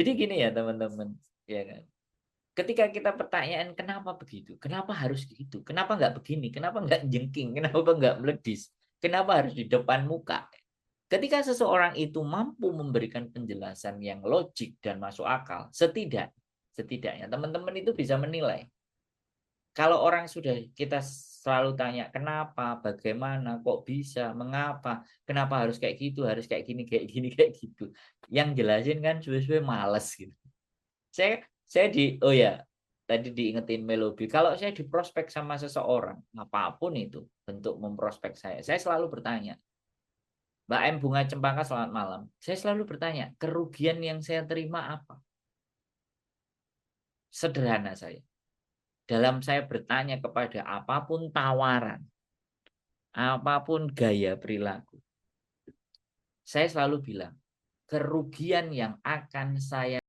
Jadi gini ya teman-teman, ya kan. Ketika kita pertanyaan kenapa begitu, kenapa harus gitu, kenapa nggak begini, kenapa nggak jengking, kenapa nggak meledis, kenapa harus di depan muka. Ketika seseorang itu mampu memberikan penjelasan yang logik dan masuk akal, setidaknya teman-teman itu bisa menilai. Kalau orang sudah kita selalu tanya kenapa, bagaimana, kok bisa, mengapa, kenapa harus kayak gitu, harus kayak gini, kayak gini, kayak gitu. Yang jelasin kan suwe-suwe males gitu. Saya oh ya, tadi diingetin Melobi. Kalau saya diprospek sama seseorang, apapun itu bentuk memprospek saya selalu bertanya, Mbak M Bunga Cempaka selamat malam. Saya selalu bertanya, kerugian yang saya terima apa? Sederhana saya. Dalam saya bertanya kepada apapun tawaran, apapun gaya perilaku, saya selalu bilang, kerugian yang akan saya